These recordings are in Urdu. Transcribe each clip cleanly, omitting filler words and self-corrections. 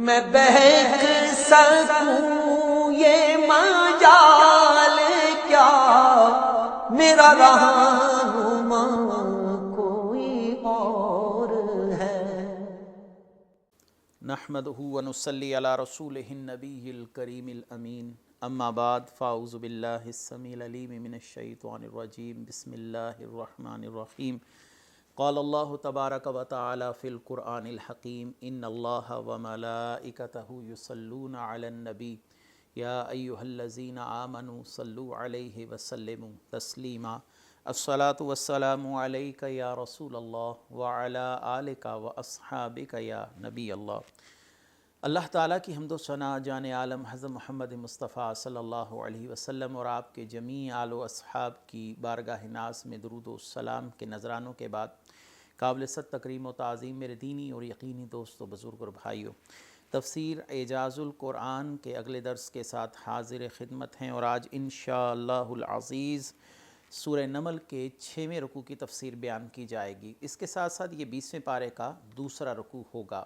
میں بہک سکوں یہ مجال کیا، میرا رہنما کوئی اور ہے۔ نحمدہ ونصلی علی رسولہ النبی الکریم الامین، اما بعد فاعوذ باللہ السمیع العلیم من الشیطان الرجیم، بسم اللہ الرحمن الرحیم۔ قال اللہ تبارک و تعالی فی القرآن الحکیم، ان اللہ وملائکتہ یصلون علی النبی یا ایہا الذین آمنوا صلوا علیہ وسلموا تسلیما۔ الصلاۃ والسلام علیک یا رسول اللہ وعلی آلک واصحابک یا نبی اللہ۔ اللہ تعالیٰ کی حمد و ثنا جان عالم حضرت محمد مصطفیٰ صلی اللہ علیہ وسلم اور آپ کے جمیع آل و اصحاب کی بارگاہ ناز میں درود و سلام کے نذرانوں کے بعد قابل صد تکریم و تعظیم میرے دینی اور یقینی دوستو، بزرگ اور بھائیوں، تفسیر اعجاز القرآن کے اگلے درس کے ساتھ حاضر خدمت ہیں، اور آج انشاءاللہ العزیز سورہ نمل کے 6ویں رکوع کی تفسیر بیان کی جائے گی۔ اس کے ساتھ ساتھ یہ 20ویں پارے کا دوسرا رکوع ہوگا۔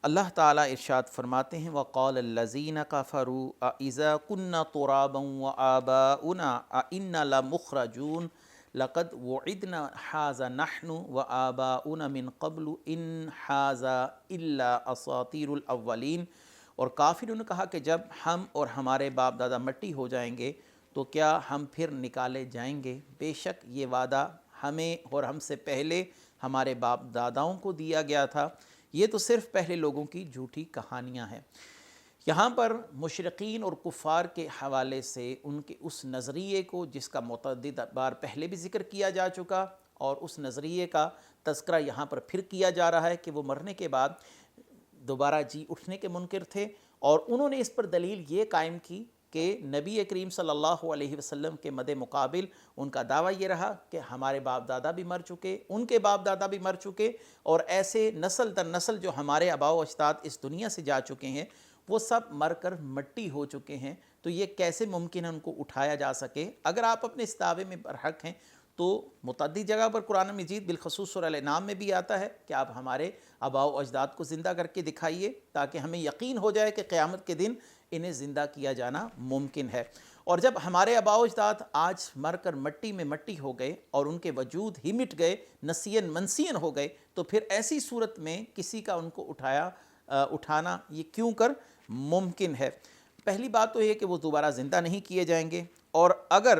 اللہ تعالیٰ ارشاد فرماتے ہیں وَقَالَ الَّذِينَ كَفَرُوا أَإِذَا كُنَّا تُرَابًا وَآبَاؤُنَا أَإِنَّا لَمُخْرَجُونَ لَقَدْ وُعِدْنَا هَٰذَا نَحْنُ وَآبَاؤُنَا مِن قَبْلُ إِنْ هَٰذَا إِلَّا أَسَاطِيرُ الْأَوَّلِينَ۔ اور کافروں نے کہا کہ جب ہم اور ہمارے باپ دادا مٹی ہو جائیں گے تو کیا ہم پھر نکالے جائیں گے؟ بے شک یہ وعدہ ہمیں اور ہم سے پہلے ہمارے باپ داداؤں کو دیا گیا تھا، یہ تو صرف پہلے لوگوں کی جھوٹی کہانیاں ہیں۔ یہاں پر مشرقین اور کفار کے حوالے سے ان کے اس نظریے کو، جس کا متعدد بار پہلے بھی ذکر کیا جا چکا، اور اس نظریے کا تذکرہ یہاں پر پھر کیا جا رہا ہے کہ وہ مرنے کے بعد دوبارہ جی اٹھنے کے منکر تھے، اور انہوں نے اس پر دلیل یہ قائم کی کہ نبی کریم صلی اللہ علیہ وسلم کے مد مقابل ان کا دعویٰ یہ رہا کہ ہمارے باپ دادا بھی مر چکے، ان کے باپ دادا بھی مر چکے، اور ایسے نسل در نسل جو ہمارے آباء و اجداد اس دنیا سے جا چکے ہیں وہ سب مر کر مٹی ہو چکے ہیں، تو یہ کیسے ممکن ہے ان کو اٹھایا جا سکے؟ اگر آپ اپنے اس دعوے میں برحق ہیں تو متعدد جگہ پر قرآن مجید بالخصوص سورہ الانعام میں بھی آتا ہے کہ آپ ہمارے آباء و اجداد کو زندہ کر کے دکھائیے تاکہ ہمیں یقین ہو جائے کہ قیامت کے دن انہیں زندہ کیا جانا ممکن ہے۔ اور جب ہمارے آباء و اجداد آج مر کر مٹی میں مٹی ہو گئے اور ان کے وجود ہی مٹ گئے، نسین منسین ہو گئے، تو پھر ایسی صورت میں کسی کا ان کو اٹھانا یہ کیوں کر ممکن ہے؟ پہلی بات تو یہ کہ وہ دوبارہ زندہ نہیں کیے جائیں گے، اور اگر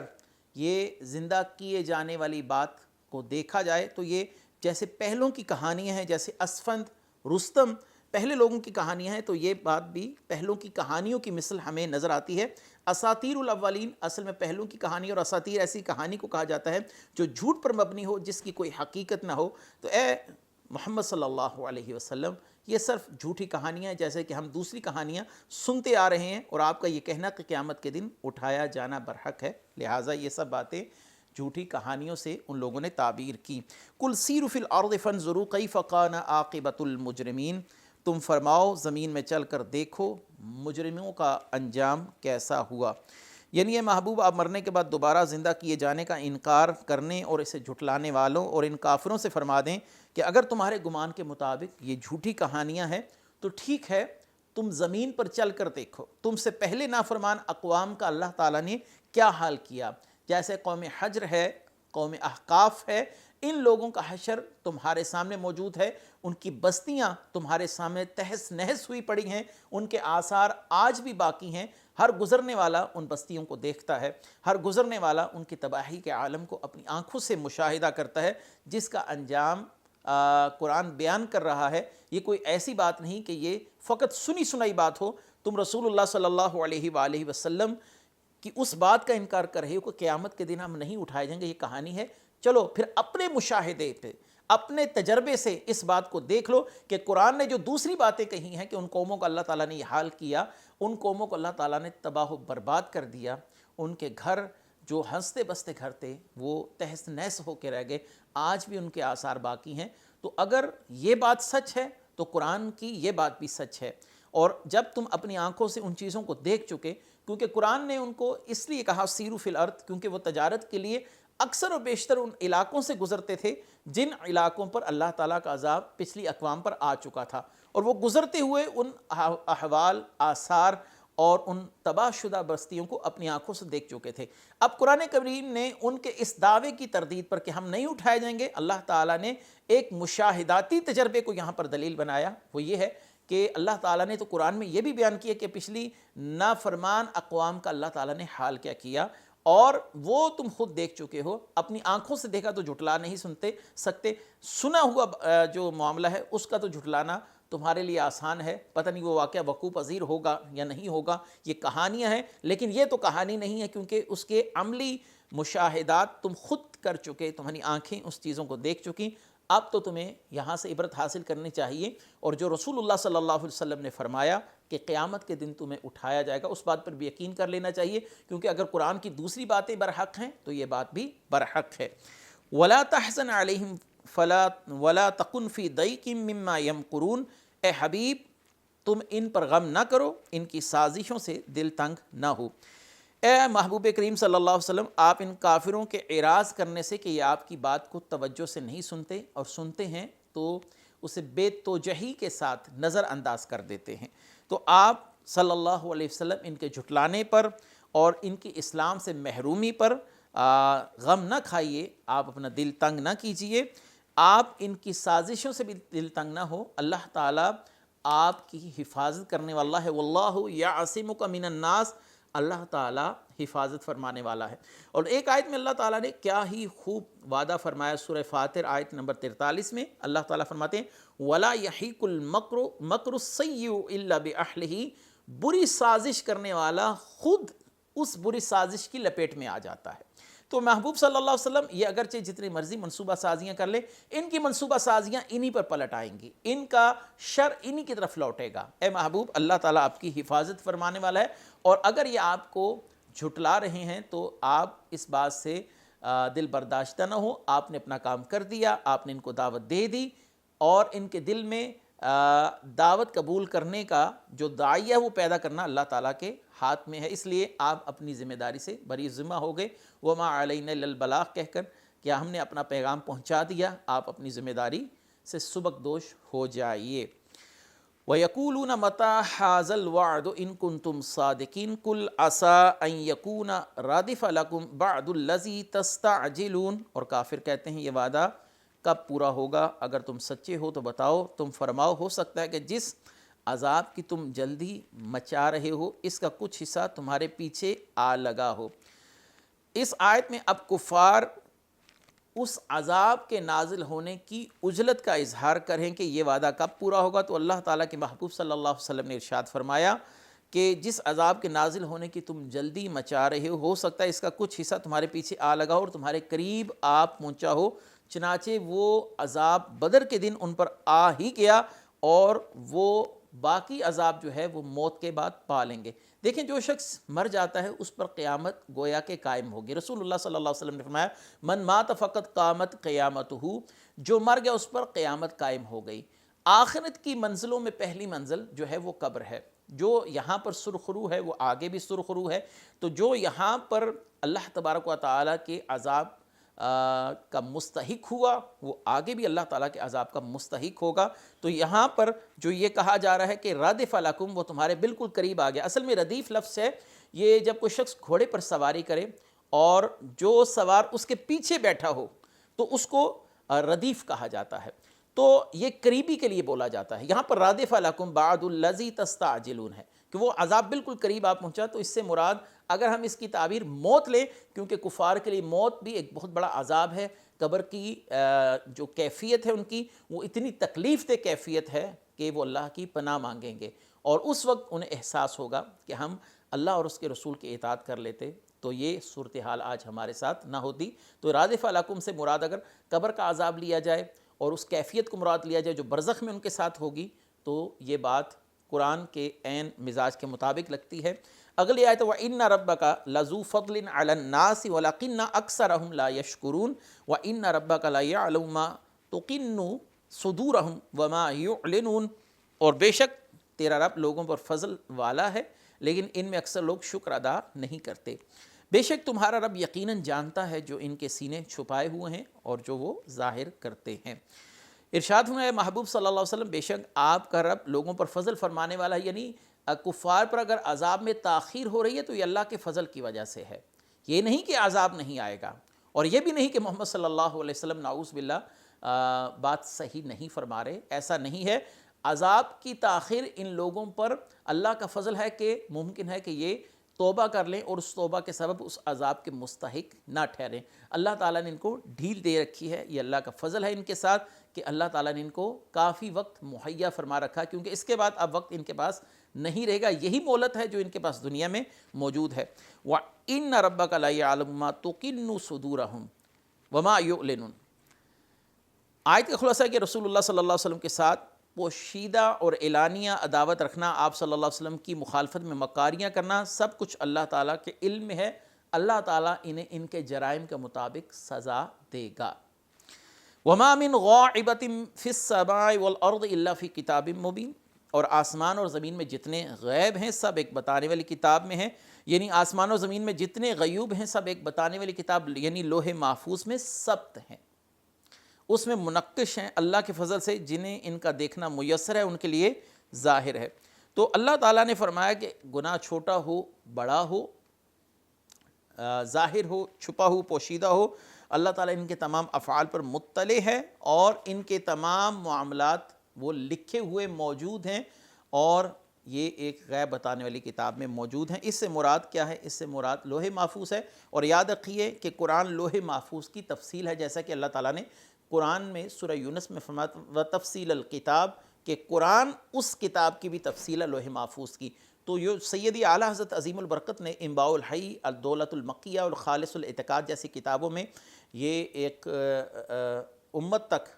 یہ زندہ کیے جانے والی بات کو دیکھا جائے تو یہ جیسے پہلوں کی کہانیاں ہیں، جیسے اسفند، رستم پہلے لوگوں کی کہانیاں ہیں، تو یہ بات بھی پہلوں کی کہانیوں کی مثل ہمیں نظر آتی ہے۔ اساطیر الاولین اصل میں پہلوں کی کہانی، اور اساطیر ایسی کہانی کو کہا جاتا ہے جو جھوٹ پر مبنی ہو، جس کی کوئی حقیقت نہ ہو۔ تو اے محمد صلی اللہ علیہ وسلم، یہ صرف جھوٹی کہانیاں ہیں، جیسے کہ ہم دوسری کہانیاں سنتے آ رہے ہیں، اور آپ کا یہ کہنا کہ قیامت کے دن اٹھایا جانا برحق ہے، لہٰذا یہ سب باتیں جھوٹی کہانیوں سے ان لوگوں نے تعبیر کی۔ قُلْ سِیرُوا فِی الْأَرْضِ فَانظُرُوا کَیْفَ کَانَ عَاقِبَةُ الْمُجْرِمِینَ۔ تم فرماؤ زمین میں چل کر دیکھو مجرموں کا انجام کیسا ہوا۔ یعنی یہ محبوب آپ مرنے کے بعد دوبارہ زندہ کیے جانے کا انکار کرنے اور اسے جھٹلانے والوں اور ان کافروں سے فرما دیں کہ اگر تمہارے گمان کے مطابق یہ جھوٹی کہانیاں ہیں تو ٹھیک ہے، تم زمین پر چل کر دیکھو تم سے پہلے نافرمان اقوام کا اللہ تعالیٰ نے کیا حال کیا، جیسے قوم حجر ہے، قوم احقاف ہے، ان لوگوں کا حشر تمہارے سامنے موجود ہے، ان کی بستیاں تمہارے سامنے تہس نہس ہوئی پڑی ہیں، ان کے آثار آج بھی باقی ہیں، ہر گزرنے والا ان بستیوں کو دیکھتا ہے، ہر گزرنے والا ان کی تباہی کے عالم کو اپنی آنکھوں سے مشاہدہ کرتا ہے، جس کا انجام قرآن بیان کر رہا ہے۔ یہ کوئی ایسی بات نہیں کہ یہ فقط سنی سنائی بات ہو، تم رسول اللہ صلی اللہ علیہ وآلہ وسلم کی اس بات کا انکار کر رہے ہو کہ قیامت کے دن ہم نہیں اٹھائے جائیں گے، یہ کہانی ہے۔ چلو پھر اپنے مشاہدے پہ، اپنے تجربے سے اس بات کو دیکھ لو کہ قرآن نے جو دوسری باتیں کہی ہیں کہ ان قوموں کا اللہ تعالیٰ نے یہ حال کیا، ان قوموں کو اللہ تعالیٰ نے تباہ و برباد کر دیا، ان کے گھر جو ہنستے بستے گھر تھے وہ تہس نہس ہو کے رہ گئے، آج بھی ان کے آثار باقی ہیں۔ تو اگر یہ بات سچ ہے تو قرآن کی یہ بات بھی سچ ہے، اور جب تم اپنی آنکھوں سے ان چیزوں کو دیکھ چکے، کیونکہ قرآن نے ان کو اس لیے کہا سیرو فی الارض، کیونکہ وہ تجارت کے لیے اکثر و بیشتر ان علاقوں سے گزرتے تھے جن علاقوں پر اللہ تعالیٰ کا عذاب پچھلی اقوام پر آ چکا تھا، اور وہ گزرتے ہوئے ان احوال، آثار اور ان تباہ شدہ بستیوں کو اپنی آنکھوں سے دیکھ چکے تھے۔ اب قرآن کریم نے ان کے اس دعوے کی تردید پر کہ ہم نہیں اٹھائے جائیں گے، اللہ تعالیٰ نے ایک مشاہداتی تجربے کو یہاں پر دلیل بنایا۔ وہ یہ ہے کہ اللہ تعالیٰ نے تو قرآن میں یہ بھی بیان کیا کہ پچھلی نافرمان اقوام کا اللہ تعالیٰ نے حال کیا کیا، اور وہ تم خود دیکھ چکے ہو، اپنی آنکھوں سے دیکھا تو جھٹلا نہیں سکتے، سنا ہوا جو معاملہ ہے اس کا تو جھٹلانا تمہارے لیے آسان ہے۔ پتہ نہیں وہ واقعہ وقوع پذیر ہوگا یا نہیں ہوگا، یہ کہانیاں ہیں، لیکن یہ تو کہانی نہیں ہے، کیونکہ اس کے عملی مشاہدات تم خود کر چکے، تمہاری آنکھیں اس چیزوں کو دیکھ چکی۔ اب تو تمہیں یہاں سے عبرت حاصل کرنی چاہیے، اور جو رسول اللہ صلی اللہ علیہ وسلم نے فرمایا کہ قیامت کے دن تمہیں اٹھایا جائے گا، اس بات پر بھی یقین کر لینا چاہیے، کیونکہ اگر قرآن کی دوسری باتیں برحق ہیں تو یہ بات بھی برحق ہے۔ وَلَا تَحْزَنْ عَلَيْهِمْ وَلَا تَكُنْ فِي ضَيْقٍ مِّمَّا يَمْكُرُونَ، اے حبیب تم ان پر غم نہ کرو، ان کی سازشوں سے دل تنگ نہ ہو۔ اے محبوب کریم صلی اللہ علیہ وسلم، آپ ان کافروں کے اعراض کرنے سے کہ یہ آپ کی بات کو توجہ سے نہیں سنتے، اور سنتے ہیں تو اسے بے توجہی کے ساتھ نظر انداز کر دیتے ہیں، تو آپ صلی اللہ علیہ وسلم ان کے جھٹلانے پر اور ان کی اسلام سے محرومی پر غم نہ کھائیے، آپ اپنا دل تنگ نہ کیجئے، آپ ان کی سازشوں سے بھی دل تنگ نہ ہو۔ اللہ تعالیٰ آپ کی حفاظت کرنے والا ہے، واللہ یعصمک من الناس، اللہ تعالیٰ حفاظت فرمانے والا ہے۔ اور ایک آیت میں اللہ تعالیٰ نے کیا ہی خوب وعدہ فرمایا، سورہ فاطر آیت نمبر 43 میں اللہ تعالیٰ فرماتے ہیں وَلَا يَحِيقُ الْمَكْرُ السَّيِّئُ إِلَّا بِأَهْلِهِ، بری سازش کرنے والا خود اس بری سازش کی لپیٹ میں آ جاتا ہے۔ تو محبوب صلی اللہ علیہ وسلم یہ اگرچہ جتنی مرضی منصوبہ سازیاں کر لے، ان کی منصوبہ سازیاں انہی پر پلٹ آئیں گی، ان کا شر انہی کی طرف لوٹے گا۔ اے محبوب، اللہ تعالیٰ آپ کی حفاظت فرمانے والا ہے، اور اگر یہ آپ کو جھٹلا رہے ہیں تو آپ اس بات سے دل برداشتہ نہ ہو، آپ نے اپنا کام کر دیا، آپ نے ان کو دعوت دے دی، اور ان کے دل میں دعوت قبول کرنے کا جو داعیہ ہے وہ پیدا کرنا اللہ تعالیٰ کے ہاتھ میں ہے، اس لیے آپ اپنی ذمہ داری سے بری ذمہ ہو گئے۔ وَمَا عَلَيْنَا إِلَّا الْبَلَاغُ کہہ کر کیا ہم نے اپنا پیغام پہنچا دیا، آپ اپنی ذمہ داری سے سبکدوش ہو جائیے۔ وَيَقُولُونَ مَتَىٰ هَٰذَا الْوَعْدُ إِن كُنتُمْ صَادِقِينَ قُلْ عَسَىٰ أَن يَكُونَ رَادِفَ لَكُمْ بَعْضُ الَّذِي تَسْتَعْجِلُونَ، اور کافر کہتے ہیں یہ وعدہ کب پورا ہوگا؟ اگر تم سچے ہو تو بتاؤ، تم فرماؤ ہو سکتا ہے کہ جس عذاب کی تم جلدی مچا رہے ہو اس کا کچھ حصہ تمہارے پیچھے آ لگا ہو۔ اس آیت میں اب کفار اس عذاب کے نازل ہونے کی عجلت کا اظہار کریں کہ یہ وعدہ کب پورا ہوگا، تو اللہ تعالیٰ کے محبوب صلی اللہ علیہ وسلم نے ارشاد فرمایا کہ جس عذاب کے نازل ہونے کی تم جلدی مچا رہے ہو سکتا ہے اس کا کچھ حصہ تمہارے پیچھے آ لگا ہو اور تمہارے قریب آپ پہنچا ہو، چنانچہ وہ عذاب بدر کے دن ان پر آ ہی گیا، اور وہ باقی عذاب جو ہے وہ موت کے بعد پا لیں گے۔ دیکھیں، جو شخص مر جاتا ہے اس پر قیامت گویا کہ قائم ہوگی۔ رسول اللہ صلی اللہ علیہ وسلم نے فرمایا من مات فقط قامت قیامتہ، جو مر گیا اس پر قیامت قائم ہو گئی۔ آخرت کی منزلوں میں پہلی منزل جو ہے وہ قبر ہے، جو یہاں پر سرخرو ہے وہ آگے بھی سرخرو ہے، تو جو یہاں پر اللہ تبارک و تعالیٰ کے عذاب کا مستحق ہوا وہ آگے بھی اللہ تعالیٰ کے عذاب کا مستحق ہوگا۔ تو یہاں پر جو یہ کہا جا رہا ہے کہ رادف لکم، وہ تمہارے بالکل قریب آ گیا، اصل میں ردیف لفظ ہے یہ جب کوئی شخص گھوڑے پر سواری کرے اور جو سوار اس کے پیچھے بیٹھا ہو تو اس کو ردیف کہا جاتا ہے، تو یہ قریبی کے لیے بولا جاتا ہے۔ یہاں پر رادف لکم بعد الذی تستعجلون ہے کہ وہ عذاب بالکل قریب آپ پہنچا، تو اس سے مراد اگر ہم اس کی تعبیر موت لیں، کیونکہ کفار کے لیے موت بھی ایک بہت بڑا عذاب ہے، قبر کی جو کیفیت ہے ان کی وہ اتنی تکلیف دہ کیفیت ہے کہ وہ اللہ کی پناہ مانگیں گے، اور اس وقت انہیں احساس ہوگا کہ ہم اللہ اور اس کے رسول کی اطاعت کر لیتے تو یہ صورتحال آج ہمارے ساتھ نہ ہوتی۔ تو رادف لکم سے مراد اگر قبر کا عذاب لیا جائے اور اس کیفیت کو مراد لیا جائے جو برزخ میں ان کے ساتھ ہوگی، تو یہ بات قرآن کے عین مزاج کے مطابق لگتی ہے۔ اگلی آیت وَإِنَّ رَبَّكَ لَذُو فَضْلٍ عَلَى النَّاسِ وَلَكِنَّ أَكْثَرَهُمْ لَا يَشْكُرُونَ وَإِنَّ رَبَّكَ لَيَعْلَمُ مَا تُكِنُّ صُدُورُهُمْ وَمَا يُعْلِنُونَ، اور بے شک تیرا رب لوگوں پر فضل والا ہے لیکن ان میں اکثر لوگ شکر ادا نہیں کرتے۔ بے شک تمہارا رب یقیناً جانتا ہے جو ان کے سینے چھپائے ہوئے ہیں اور جو وہ ظاہر کرتے ہیں۔ ارشاد ہوا ہے محبوب صلی اللہ علیہ وسلم بے شک آپ کا رب لوگوں پر فضل فرمانے والا ہے، یعنی کفار پر اگر عذاب میں تاخیر ہو رہی ہے تو یہ اللہ کے فضل کی وجہ سے ہے، یہ نہیں کہ عذاب نہیں آئے گا، اور یہ بھی نہیں کہ محمد صلی اللہ علیہ وسلم نعوذ باللہ بات صحیح نہیں فرما رہے، ایسا نہیں ہے۔ عذاب کی تاخیر ان لوگوں پر اللہ کا فضل ہے کہ ممکن ہے کہ یہ توبہ کر لیں اور اس توبہ کے سبب اس عذاب کے مستحق نہ ٹھہریں۔ اللہ تعالیٰ نے ان کو ڈھیل دے رکھی ہے، یہ اللہ کا فضل ہے ان کے ساتھ کہ اللہ تعالیٰ نے ان کو کافی وقت مہیا فرما رکھا ہے، کیونکہ اس کے بعد اب وقت ان کے پاس نہیں رہے گا، یہی مہلت ہے جو ان کے پاس دنیا میں موجود ہے۔ وَإِنَّ رَبَّكَ لَيَعْلَمُ مَا تُكِنُّ صُدُورَهُمْ وَمَا يُعْلِنُونَ۔ آیت کا خلاصہ ہے کہ رسول اللہ صلی اللہ علیہ وسلم کے ساتھ پوشیدہ اور اعلانیہ عداوت رکھنا، آپ صلی اللہ علیہ وسلم کی مخالفت میں مکاریاں کرنا، سب کچھ اللہ تعالیٰ کے علم میں ہے، اللہ تعالیٰ انہیں ان کے جرائم کے مطابق سزا دے گا۔ وَمَا مِنْ غَائِبَةٍ فِي السَّمَاءِ وَالْأَرْضِ إِلَّا فِي كِتَابٍ مُبِينٍ، اور آسمان اور زمین میں جتنے غیب ہیں سب ایک بتانے والی کتاب میں ہیں، یعنی آسمان اور زمین میں جتنے غیوب ہیں سب ایک بتانے والی کتاب یعنی لوح محفوظ میں ثبت ہیں، اس میں منقش ہیں اللہ کے فضل سے، جنہیں ان کا دیکھنا میسر ہے ان کے لیے ظاہر ہے۔ تو اللہ تعالیٰ نے فرمایا کہ گناہ چھوٹا ہو بڑا ہو، ظاہر ہو چھپا ہو پوشیدہ ہو، اللہ تعالیٰ ان کے تمام افعال پر مطلع ہے اور ان کے تمام معاملات وہ لکھے ہوئے موجود ہیں، اور یہ ایک غیب بتانے والی کتاب میں موجود ہیں۔ اس سے مراد کیا ہے؟ اس سے مراد لوح محفوظ ہے، اور یاد رکھیے کہ قرآن لوح محفوظ کی تفصیل ہے، جیسا کہ اللہ تعالیٰ نے قرآن میں سورہ یونس میں فرمایا وَتَفْصِیلَ الْکِتاب، کہ قرآن اس کتاب کی بھی تفصیل ہے لوح محفوظ کی۔ تو یہ سیدی اعلیٰ حضرت عظیم البرکت نے انباء الحی، الدولۃ المکیہ اور خالص الاعتقاد جیسی کتابوں میں یہ ایک امت تک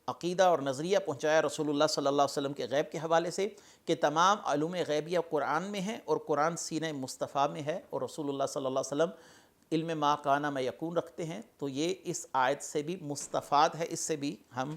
عقیدہ اور نظریہ پہنچایا رسول اللہ صلی اللہ علیہ وسلم کے غیب کے حوالے سے، کہ تمام علوم غیبیہ قرآن میں ہیں اور قرآن سینہ مصطفیٰ میں ہے، اور رسول اللہ صلی اللہ علیہ وسلم علم ما کان ما یکون رکھتے ہیں۔ تو یہ اس آیت سے بھی مستفاد ہے، اس سے بھی ہم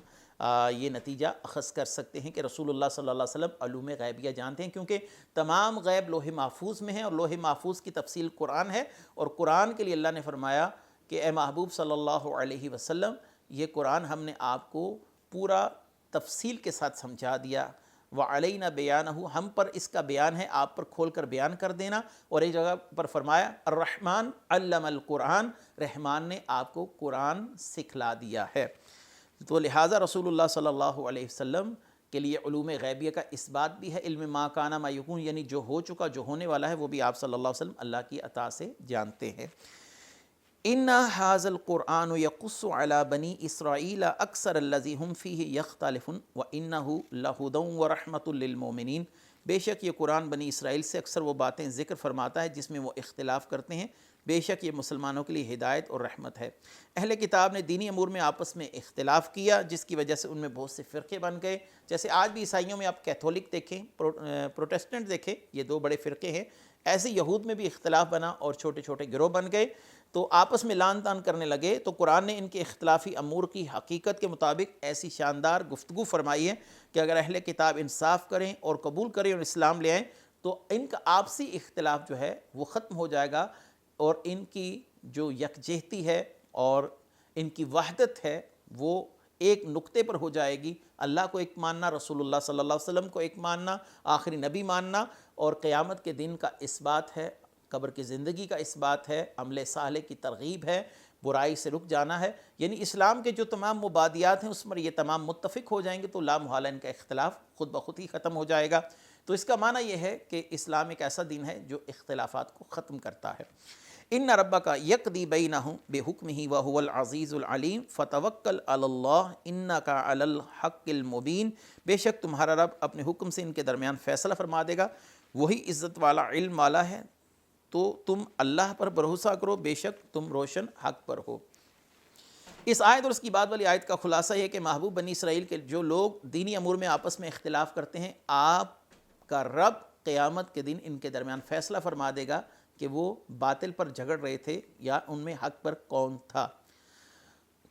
یہ نتیجہ اخذ کر سکتے ہیں کہ رسول اللہ صلی اللہ علیہ وسلم علوم غیبیہ جانتے ہیں، کیونکہ تمام غیب لوح محفوظ میں ہیں، اور لوح محفوظ کی تفصیل قرآن ہے، اور قرآن کے لیے اللہ نے فرمایا کہ اے محبوب صلی اللہ علیہ وسلم یہ قرآن ہم نے آپ کو پورا تفصیل کے ساتھ سمجھا دیا، وَعَلَيْنَا بَيَانَهُ، ہم پر اس کا بیان ہے، آپ پر کھول کر بیان کر دینا۔ اور ایک جگہ پر فرمایا الرحمن علم القرآن، رحمان نے آپ کو قرآن سکھلا دیا ہے۔ تو لہٰذا رسول اللہ صلی اللہ علیہ وسلم کے لیے علوم غیبیہ کا اس بات بھی ہے، علم ما کان ما یکون، یعنی جو ہو چکا جو ہونے والا ہے وہ بھی آپ صلی اللہ علیہ وسلم اللہ کی عطا سے جانتے ہیں۔ ان ھذا القرآن یقص علی بنی اسرائیل اکثر الذی ھم فیہ یختلفون وانہ لہدی ورحمۃ للمؤمنین، بے شک یہ قرآن بنی اسرائیل سے اکثر وہ باتیں ذکر فرماتا ہے جس میں وہ اختلاف کرتے ہیں، بے شک یہ مسلمانوں کے لیے ہدایت اور رحمت ہے۔ اہل کتاب نے دینی امور میں آپس میں اختلاف کیا، جس کی وجہ سے ان میں بہت سے فرقے بن گئے، جیسے آج بھی عیسائیوں میں آپ کیتھولک دیکھیں، پروٹیسٹنٹ دیکھیں، یہ دو بڑے فرقے ہیں، ایسے یہود میں بھی اختلاف بنا اور چھوٹے چھوٹے گروہ بن گئے، تو آپس میں لان تان کرنے لگے۔ تو قرآن نے ان کے اختلافی امور کی حقیقت کے مطابق ایسی شاندار گفتگو فرمائی ہے کہ اگر اہل کتاب انصاف کریں اور قبول کریں اور اسلام لے آئیں تو ان کا آپسی اختلاف جو ہے وہ ختم ہو جائے گا، اور ان کی جو یکجہتی ہے اور ان کی وحدت ہے وہ ایک نقطے پر ہو جائے گی، اللہ کو ایک ماننا، رسول اللہ صلی اللہ علیہ وسلم کو ایک ماننا، آخری نبی ماننا، اور قیامت کے دن کا اس بات ہے، قبر کی زندگی کا اس بات ہے، عمل صالح کی ترغیب ہے، برائی سے رک جانا ہے، یعنی اسلام کے جو تمام مبادیات ہیں اس پر یہ تمام متفق ہو جائیں گے تو لا محالہ ان کا اختلاف خود بخود ہی ختم ہو جائے گا۔ تو اس کا معنی یہ ہے کہ اسلام ایک ایسا دین ہے جو اختلافات کو ختم کرتا ہے۔ ان ربک یقضی بینہم بحکمہ وہو العزیز العلیم فتوکل علی اللہ انک علی الحق المبین، بے شک تمہارا رب اپنے حکم سے ان کے درمیان فیصلہ فرما دے گا، وہی عزت والا علم والا ہے، تو تم اللہ پر بھروسہ کرو، بے شک تم روشن حق پر ہو۔ اس آیت اور اس کی بعد والی آیت کا خلاصہ یہ ہے کہ محبوب بنی اسرائیل کے جو لوگ دینی امور میں آپس میں اختلاف کرتے ہیں، آپ کا رب قیامت کے دن ان کے درمیان فیصلہ فرما دے گا کہ وہ باطل پر جھگڑ رہے تھے یا ان میں حق پر کون تھا،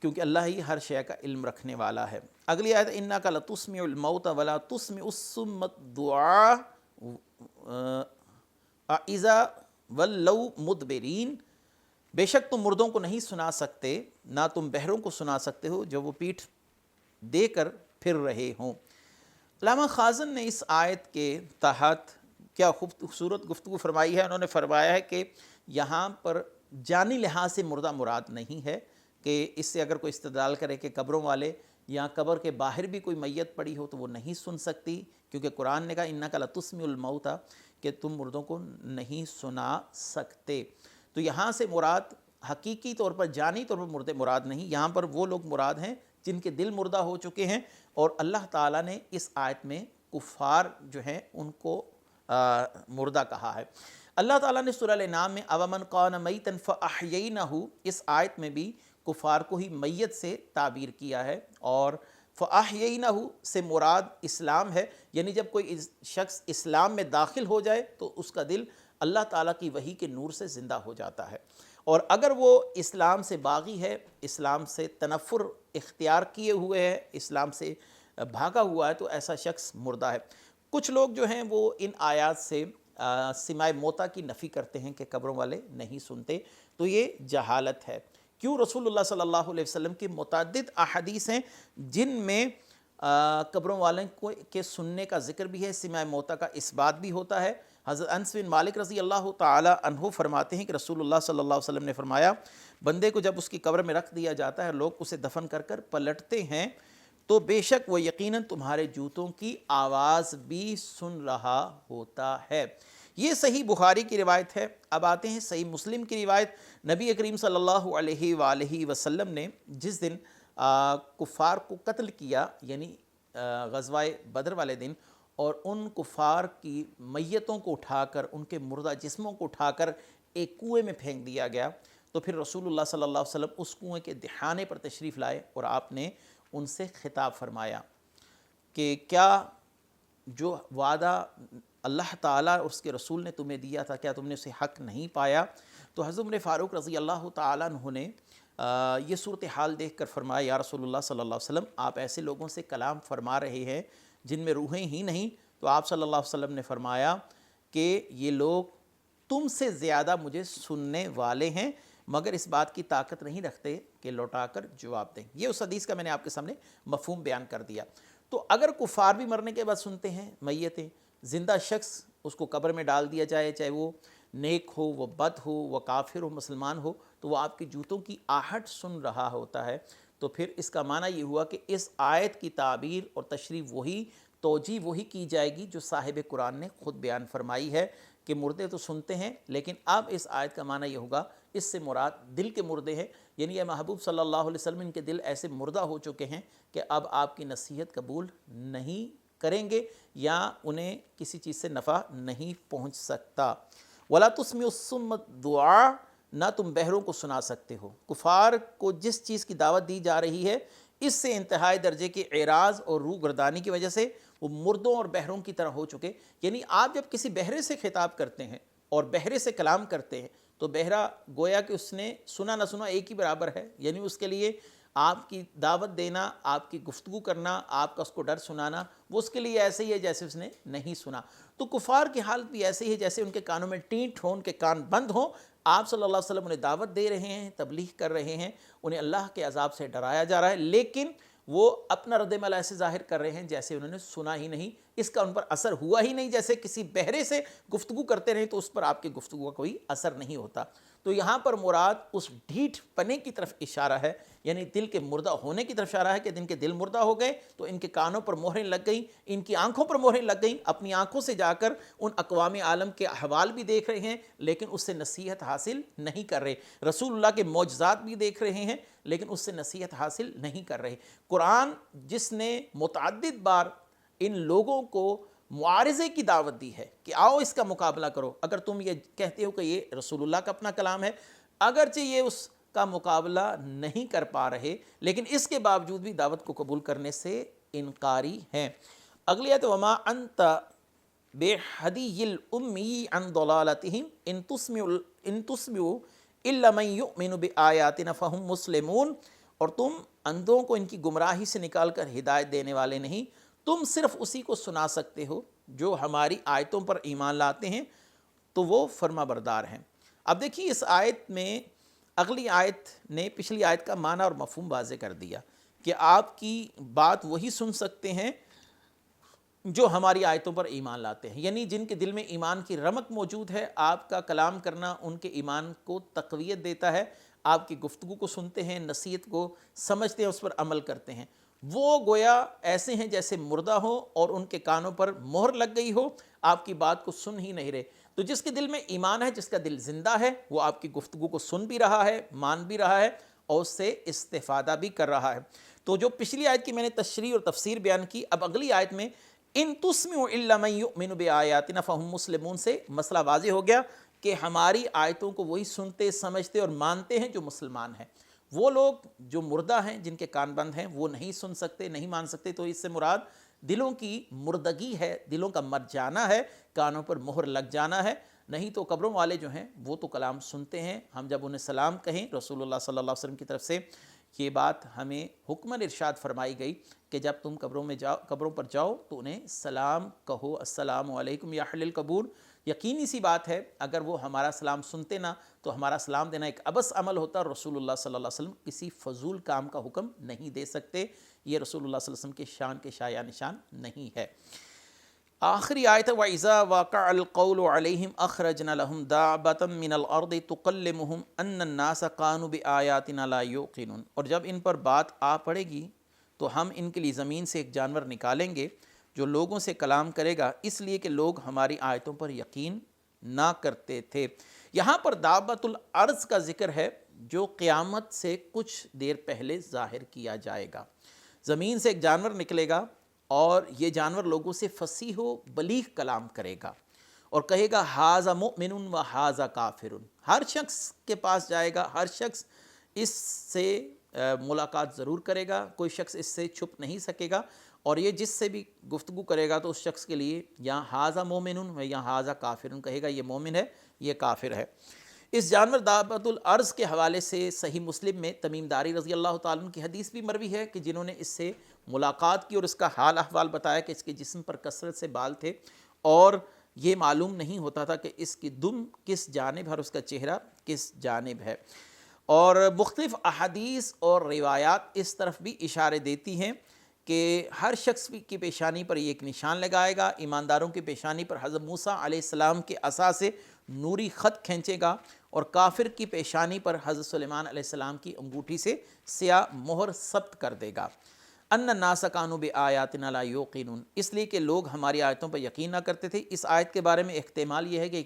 کیونکہ اللہ ہی ہر شے کا علم رکھنے والا ہے۔ اگلی آیت انک لتسمع الموت ولا تسمع الصم الدعاء اذا ولوا مدبرین، بے شک تم مردوں کو نہیں سنا سکتے، نہ تم بہروں کو سنا سکتے ہو جب وہ پیٹھ دے کر پھر رہے ہوں۔ علامہ خازن نے اس آیت کے تحت کیا خوبصورت گفتگو فرمائی ہے۔ انہوں نے فرمایا ہے کہ یہاں پر جانی لحاظ سے مردہ مراد نہیں ہے، کہ اس سے اگر کوئی استدلال کرے کہ قبروں والے یا قبر کے باہر بھی کوئی میت پڑی ہو تو وہ نہیں سن سکتی، کیونکہ قرآن نے کہا اِنَّکَ لَتُسْمِعُ الْمَوْتَى، کہ تم مردوں کو نہیں سنا سکتے۔ تو یہاں سے مراد حقیقی طور پر جانی طور پر مردے مراد نہیں، یہاں پر وہ لوگ مراد ہیں جن کے دل مردہ ہو چکے ہیں، اور اللہ تعالیٰ نے اس آیت میں کفار جو ہیں ان کو مردہ کہا ہے۔ اللہ تعالیٰ نے سورہ الانعام میں اَوَمَنْ كَانَ مَيْتًا فَأَحْيَيْنَاهُ، اس آیت میں بھی کفار کو ہی میت سے تعبیر کیا ہے، اور فَأَحْيَيْنَاهُ سے مراد اسلام ہے، یعنی جب کوئی شخص اسلام میں داخل ہو جائے تو اس کا دل اللہ تعالیٰ کی وحی کے نور سے زندہ ہو جاتا ہے، اور اگر وہ اسلام سے باغی ہے، اسلام سے تنفر اختیار کیے ہوئے ہے، اسلام سے بھاگا ہوا ہے، تو ایسا شخص مردہ ہے۔ کچھ لوگ جو ہیں وہ ان آیات سے سماع موتیٰ کی نفی کرتے ہیں کہ قبروں والے نہیں سنتے، تو یہ جہالت ہے۔ کیوں؟ رسول اللہ صلی اللہ علیہ وسلم کی متعدد احادیث ہیں جن میں قبروں والوں کو کے سننے کا ذکر بھی ہے، سماع موتیٰ کا اثبات بھی ہوتا ہے۔ حضرت انس بن مالک رضی اللہ تعالی عنہ فرماتے ہیں کہ رسول اللہ صلی اللہ علیہ وسلم نے فرمایا، بندے کو جب اس کی قبر میں رکھ دیا جاتا ہے، لوگ اسے دفن کر کر پلٹتے ہیں تو بے شک وہ یقیناً تمہارے جوتوں کی آواز بھی سن رہا ہوتا ہے۔ یہ صحیح بخاری کی روایت ہے۔ اب آتے ہیں صحیح مسلم کی روایت۔ نبی کریم صلی اللہ علیہ وآلہ وسلم نے جس دن کفار کو قتل کیا، یعنی غزوہ بدر والے دن، اور ان کفار کی میتوں کو اٹھا کر، ان کے مردہ جسموں کو اٹھا کر ایک کنویں میں پھینک دیا گیا، تو پھر رسول اللہ صلی اللہ علیہ وسلم اس کنویں کے دہانے پر تشریف لائے اور آپ نے ان سے خطاب فرمایا کہ کیا جو وعدہ اللہ تعالیٰ اور اس کے رسول نے تمہیں دیا تھا، کیا تم نے اسے حق نہیں پایا؟ تو حضرت عمر فاروق رضی اللہ تعالیٰ عنہ نے یہ صورتحال دیکھ کر فرمایا، یا رسول اللہ صلی اللہ علیہ وسلم، آپ ایسے لوگوں سے کلام فرما رہے ہیں جن میں روحیں ہی نہیں۔ تو آپ صلی اللہ علیہ وسلم نے فرمایا کہ یہ لوگ تم سے زیادہ مجھے سننے والے ہیں، مگر اس بات کی طاقت نہیں رکھتے کہ لوٹا کر جواب دیں۔ یہ اس حدیث کا میں نے آپ کے سامنے مفہوم بیان کر دیا۔ تو اگر کفار بھی مرنے کے بعد سنتے ہیں میتیں، زندہ شخص اس کو قبر میں ڈال دیا جائے، چاہے وہ نیک ہو، وہ بد ہو، وہ کافر ہو، مسلمان ہو، تو وہ آپ کی جوتوں کی آہٹ سن رہا ہوتا ہے، تو پھر اس کا معنی یہ ہوا کہ اس آیت کی تعبیر اور تشریح وہی، توجیہ وہی کی جائے گی جو صاحب قرآن نے خود بیان فرمائی ہے کہ مردے تو سنتے ہیں، لیکن اب اس آیت کا معنی یہ ہوگا اس سے مراد دل کے مردے ہیں، یعنی یہ محبوب صلی اللہ علیہ وسلم ان کے دل ایسے مردہ ہو چکے ہیں کہ اب آپ کی نصیحت قبول نہیں کریں گے یا انہیں کسی چیز سے نفع نہیں پہنچ سکتا۔ وَلَا تُسْمِعُ الصُّمَّ الدُّعَاءَ، نہ تم بہروں کو سنا سکتے ہو۔ کفار کو جس چیز کی دعوت دی جا رہی ہے، اس سے انتہائی درجے کے اعراض اور روح گردانی کی وجہ سے وہ مردوں اور بہروں کی طرح ہو چکے۔ یعنی آپ جب کسی بہرے سے خطاب کرتے ہیں اور بہرے سے کلام کرتے ہیں تو بہرا گویا کہ اس نے سنا نہ سنا ایک ہی برابر ہے، یعنی اس کے لیے آپ کی دعوت دینا، آپ کی گفتگو کرنا، آپ کا اس کو ڈر سنانا، وہ اس کے لیے ایسے ہی ہے جیسے اس نے نہیں سنا۔ تو کفار کی حالت بھی ایسے ہی ہے جیسے ان کے کانوں میں ٹینٹ ہو، ان کے کان بند ہوں۔ آپ صلی اللہ علیہ وسلم انہیں دعوت دے رہے ہیں، تبلیغ کر رہے ہیں، انہیں اللہ کے عذاب سے ڈرایا جا رہا ہے، لیکن وہ اپنا رد عمل ایسے ظاہر کر رہے ہیں جیسے انہوں نے سنا ہی نہیں، اس کا ان پر اثر ہوا ہی نہیں، جیسے کسی بہرے سے گفتگو کرتے رہیں تو اس پر آپ کی گفتگو کا کوئی اثر نہیں ہوتا۔ تو یہاں پر مراد اس ڈھیٹ پنے کی طرف اشارہ ہے، یعنی دل کے مردہ ہونے کی طرف اشارہ ہے کہ جن کے دل مردہ ہو گئے تو ان کے کانوں پر مہریں لگ گئیں، ان کی آنکھوں پر مہریں لگ گئیں، اپنی آنکھوں سے جا کر ان اقوام عالم کے احوال بھی دیکھ رہے ہیں لیکن اس سے نصیحت حاصل نہیں کر رہے، رسول اللہ کے معجزات بھی دیکھ رہے ہیں لیکن اس سے نصیحت حاصل نہیں کر رہے۔ قرآن جس نے متعدد بار ان لوگوں کو معارضے کی دعوت دی ہے کہ آؤ اس کا مقابلہ کرو، اگر تم یہ کہتے ہو کہ یہ رسول اللہ کا اپنا کلام ہے، اگرچہ یہ اس کا مقابلہ نہیں کر پا رہے لیکن اس کے باوجود بھی دعوت کو قبول کرنے سے انکاری ہیں۔ اگلی آیت، وما انت بحدی الامی عن ضلالتہم ان تسمع الا من یؤمن بآیاتنا فہم مسلمون، اور تم اندھوں کو ان کی گمراہی سے نکال کر ہدایت دینے والے نہیں، تم صرف اسی کو سنا سکتے ہو جو ہماری آیتوں پر ایمان لاتے ہیں تو وہ فرما بردار ہیں۔ اب دیکھیے اس آیت میں اگلی آیت نے پچھلی آیت کا معنی اور مفہوم واضح کر دیا کہ آپ کی بات وہی سن سکتے ہیں جو ہماری آیتوں پر ایمان لاتے ہیں، یعنی جن کے دل میں ایمان کی رمق موجود ہے، آپ کا کلام کرنا ان کے ایمان کو تقویت دیتا ہے، آپ کی گفتگو کو سنتے ہیں، نصیحت کو سمجھتے ہیں، اس پر عمل کرتے ہیں، وہ گویا ایسے ہیں جیسے مردہ ہو اور ان کے کانوں پر مہر لگ گئی ہو، آپ کی بات کو سن ہی نہیں رہے۔ تو جس کے دل میں ایمان ہے، جس کا دل زندہ ہے، وہ آپ کی گفتگو کو سن بھی رہا ہے، مان بھی رہا ہے اور اس سے استفادہ بھی کر رہا ہے۔ تو جو پچھلی آیت کی میں نے تشریح اور تفسیر بیان کی، اب اگلی آیت میں ان تسمعوا الا من یؤمن بآیاتنا فهم مسلمون سے مسئلہ واضح ہو گیا کہ ہماری آیتوں کو وہی سنتے، سمجھتے اور مانتے ہیں جو مسلمان ہیں۔ وہ لوگ جو مردہ ہیں، جن کے کان بند ہیں، وہ نہیں سن سکتے، نہیں مان سکتے، تو اس سے مراد دلوں کی مردگی ہے، دلوں کا مر جانا ہے، کانوں پر مہر لگ جانا ہے۔ نہیں تو قبروں والے جو ہیں وہ تو کلام سنتے ہیں، ہم جب انہیں سلام کہیں، رسول اللہ صلی اللہ علیہ وسلم کی طرف سے یہ بات ہمیں حکماً ارشاد فرمائی گئی کہ جب تم قبروں پر جاؤ تو انہیں سلام کہو، السلام علیکم یا اہل القبور۔ یقینی سی بات ہے اگر وہ ہمارا سلام سنتے نہ تو ہمارا سلام دینا ایک عبث عمل ہوتا، اور رسول اللہ صلی اللہ علیہ وسلم کسی فضول کام کا حکم نہیں دے سکتے، یہ رسول اللہ صلی اللہ علیہ وسلم کے شان کے شایع نشان نہیں ہے۔ آخری آیت ہے وَإِذَا وَقَعَ الْقَوْلُ عَلَيْهِمْ أَخْرَجْنَا لَهُمْ دَابَّةً مِّنَ الْأَرْضِ تُكَلِّمُهُمْ أَنَّ النَّاسَ كَانُوا بِآيَاتِنَا لَا يُوقِنُونَ۔ اور جب ان پر بات آ پڑے گی تو ہم ان کے لیے زمین سے ایک جانور نکالیں گے جو لوگوں سے کلام کرے گا، اس لیے کہ لوگ ہماری آیتوں پر یقین نہ کرتے تھے۔ یہاں پر دابۃ الارض کا ذکر ہے جو قیامت سے کچھ دیر پہلے ظاہر کیا جائے گا۔ زمین سے ایک جانور نکلے گا اور یہ جانور لوگوں سے فصیح و بلیغ کلام کرے گا اور کہے گا ھذا مؤمن و ھذا کافر۔ ہر شخص کے پاس جائے گا، ہر شخص اس سے ملاقات ضرور کرے گا، کوئی شخص اس سے چھپ نہیں سکے گا، اور یہ جس سے بھی گفتگو کرے گا تو اس شخص کے لیے یا ھذا مؤمن و یا ھذا کافر کہے گا، یہ مومن ہے، یہ کافر ہے۔ اس جانور دابۃ الارض کے حوالے سے صحیح مسلم میں تمیم داری رضی اللہ تعالیٰ عنہ کی حدیث بھی مروی ہے کہ جنہوں نے اس سے ملاقات کی اور اس کا حال احوال بتایا کہ اس کے جسم پر کثرت سے بال تھے اور یہ معلوم نہیں ہوتا تھا کہ اس کی دم کس جانب ہے اور اس کا چہرہ کس جانب ہے۔ اور مختلف احادیث اور روایات اس طرف بھی اشارے دیتی ہیں کہ ہر شخص کی پیشانی پر یہ ایک نشان لگائے گا۔ ایمانداروں کی پیشانی پر حضرت موسیٰ علیہ السلام کے عصا سے نوری خط کھینچے گا، اور کافر کی پیشانی پر حضرت سلیمان علیہ السلام کی انگوٹھی سے سیاہ مہر ثبت کر دے گا۔ ان الناس کانوا بآیاتنا لا یوقنون، اس لیے کہ لوگ ہماری آیتوں پر یقین نہ کرتے تھے۔ اس آیت کے بارے میں احتمال یہ ہے کہ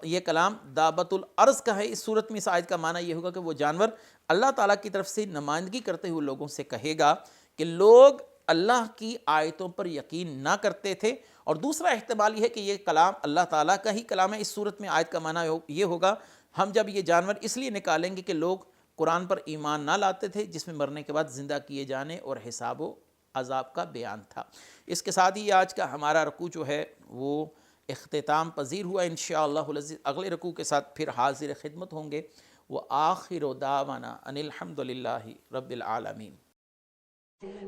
یہ کلام دابۃ الارض کا ہے۔ اس صورت میں اس آیت کا معنی یہ ہوگا کہ وہ جانور اللہ تعالیٰ کی طرف سے نمائندگی کرتے ہوئے لوگوں سے کہے گا کہ لوگ اللہ کی آیتوں پر یقین نہ کرتے تھے۔ اور دوسرا احتمال یہ ہے کہ یہ کلام اللہ تعالیٰ کا ہی کلام ہے۔ اس صورت میں آیت کا معنی یہ ہوگا ہم جب یہ جانور اس لیے نکالیں گے کہ لوگ قرآن پر ایمان نہ لاتے تھے جس میں مرنے کے بعد زندہ کیے جانے اور حساب و عذاب کا بیان تھا۔ اس کے ساتھ ہی آج کا ہمارا رکوع جو ہے وہ اختتام پذیر ہوا۔ انشاءاللہ العزیز اگلے رکوع کے ساتھ پھر حاضر خدمت ہوں گے۔ وآخر دعوانا ان الحمدللہ رب العالمین۔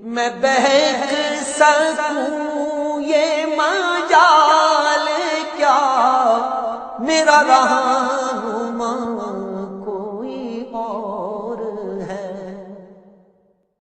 میں بہک سکوں یہ مجال کیا میرا رہا